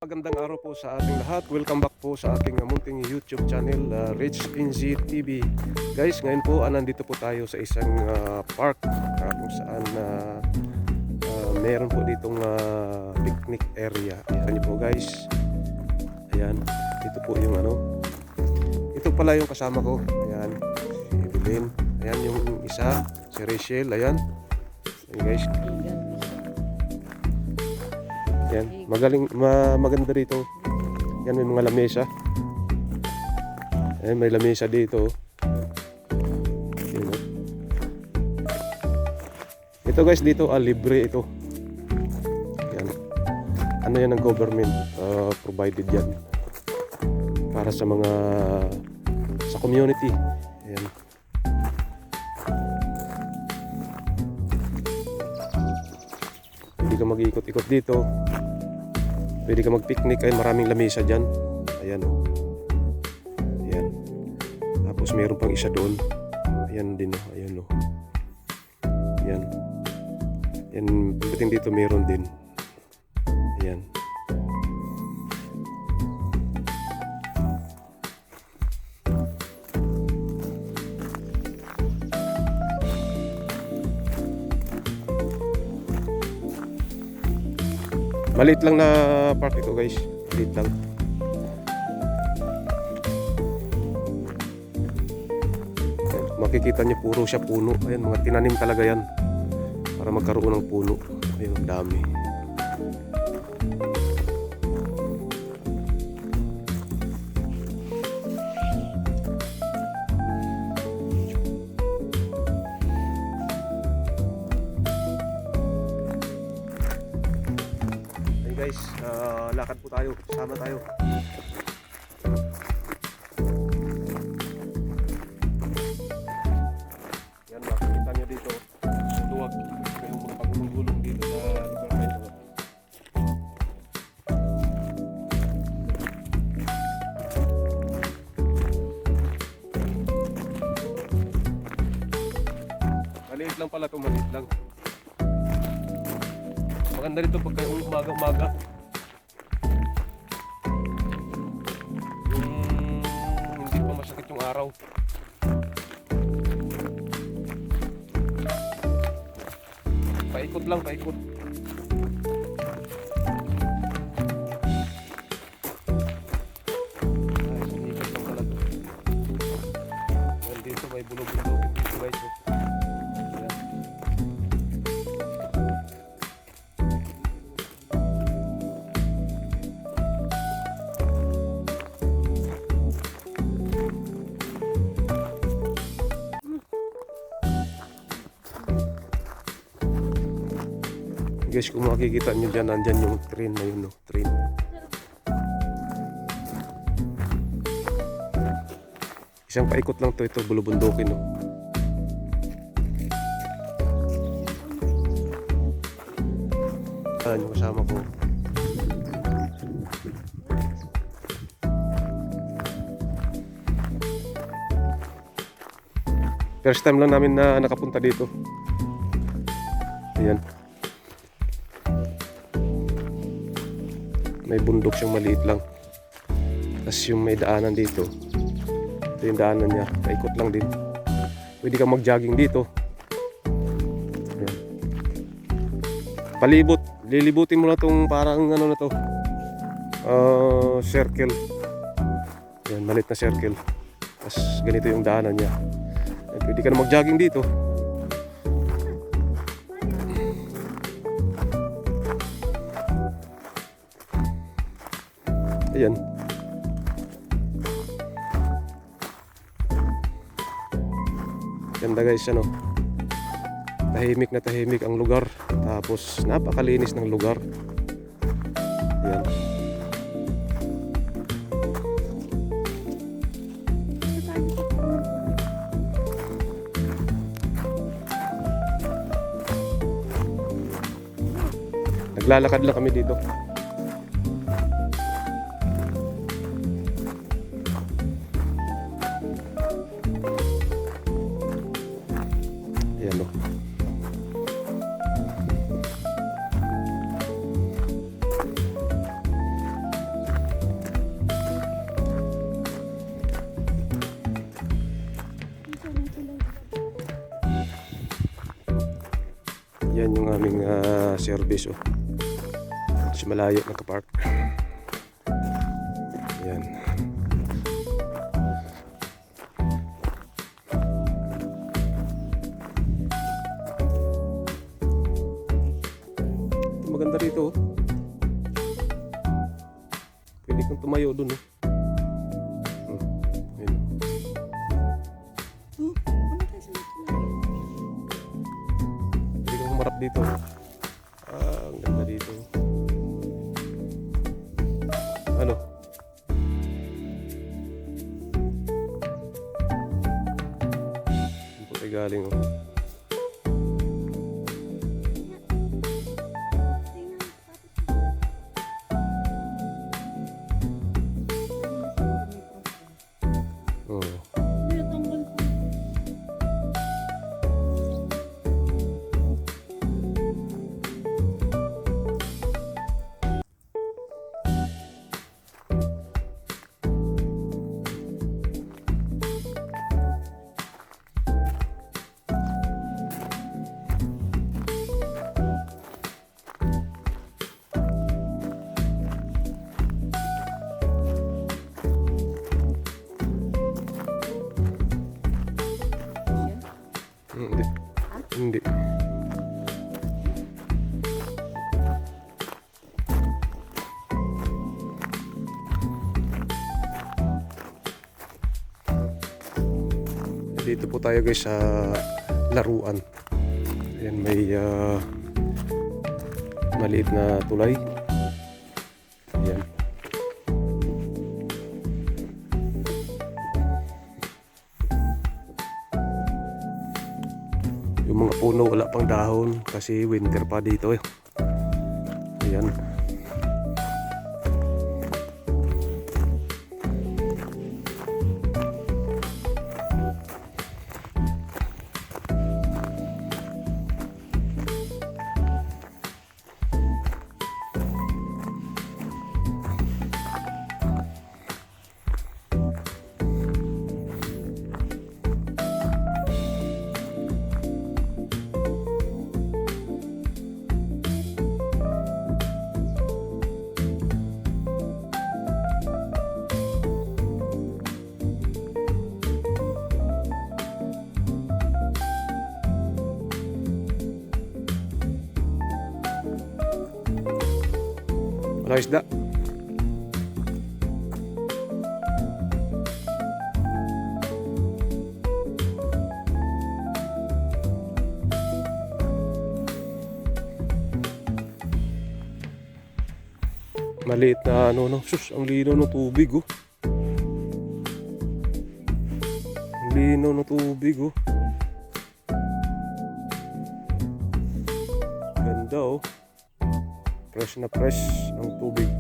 Magandang araw po sa ating lahat. Welcome back po sa ating munting YouTube channel, Rich NZ TV. Guys, ngayon po nandito po tayo sa isang park kung saan meron po ditong picnic area. Ayan niyo po guys. Ayan, ito po yung ito pala yung kasama ko. Ayan, si Evelyn. Ayan yung isa, si Rachel. Ayan. Ayan guys. Yan, maganda rito. Yan, may mga lamesa. Ayan, may lamesa dito. Yan, ito guys, dito libre ito. Yan. Ano yan ng government, provided yan para sa mga sa community. Ayan. Pwede ka mag-iikot-ikot dito. Pwede ka mag-picnic. Ay, maraming lamesa dyan. Ayan o. Ayan. Tapos mayroon pang isa doon. Ayan din o. Ayan o. Ayan. Ayan. Pagdating dito mayroon din. Ayan. Maliit lang na park ito guys. Maliit lang. Ayan, makikita niyo puro siya puno. Ayan, mga tinanim talaga yan para magkaroon ng puno. Ayan, ang dami. Guys, lakad po tayo, sama tayo. Yan, makikita nyo dito luwag yung mga pagulong-gulong dito sa lugar na ito. Maliit lang pala ito, maliit lang. Maganda rito pagka umaga-umaga. Hindi pa masakit yung araw. Paikot lang, paikot. Ay, sumikat lang pala ito. Well, dito may bulog-bulog dito guys. Guys, kung makikita nyo dyan, nandyan yung train na yun, no? Train. Isang paikot lang to, ito, bulubundukin, no? Ayan yung kasama ko. First time lang namin na nakapunta dito. Ayan. May bundok siyang maliit lang. Tapos yung may daanan dito. Ito yung daanan niya. Paikot lang din. Pwede kang mag-jogging dito. Ayan. Palibot. Lilibutin mo na itong parang ano na to. Circle. Ayan, maliit na circle. Tapos ganito yung daanan niya. Ayan, pwede ka na mag-jogging dito. Ayan. Ganda guys, ano. Tahimik na tahimik ang lugar. Tapos napakalinis ng lugar. Ayan. Naglalakad lang kami dito. Ayan o. service oh. Mas malayo nakapark. Ayan. Maganda rito oh. Pwede kang tumayo dun oh. Ayun. Pwede kang humarap dito. Ang ganda dito. Ano? Saan po tayo galing oh. Hindi. Hindi. Dito po tayo guys sa laruan. Ayan, may maliit na tulay. Ayan. Yung mga puno wala pang dahon kasi winter pa dito eh. Ayan. Wala isda. Maliit na ano no. Sus, ang linaw ng tubig oh. Ang linaw ng tubig oh. Ganda oh. Fresh na fresh ang tubig.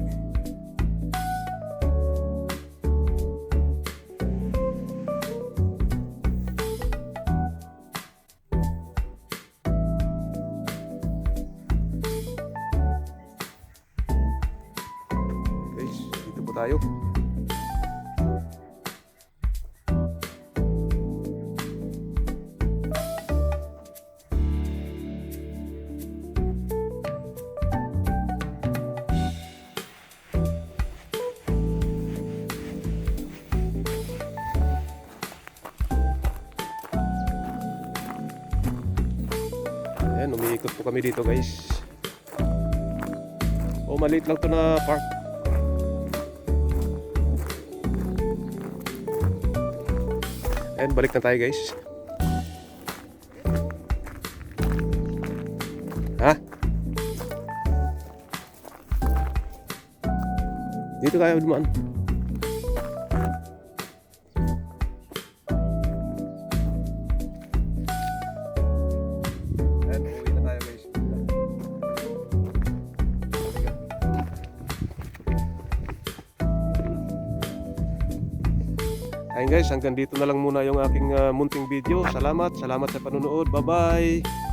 Guys, dito po tayo. Ayan, umiikot po kami dito guys. O, maliit lang to na park. Ayan, balik na tayo guys. Ha? Dito tayo dumaan. Ayun guys, hanggang dito na lang muna yung aking munting video. Salamat sa panunood. Bye-bye!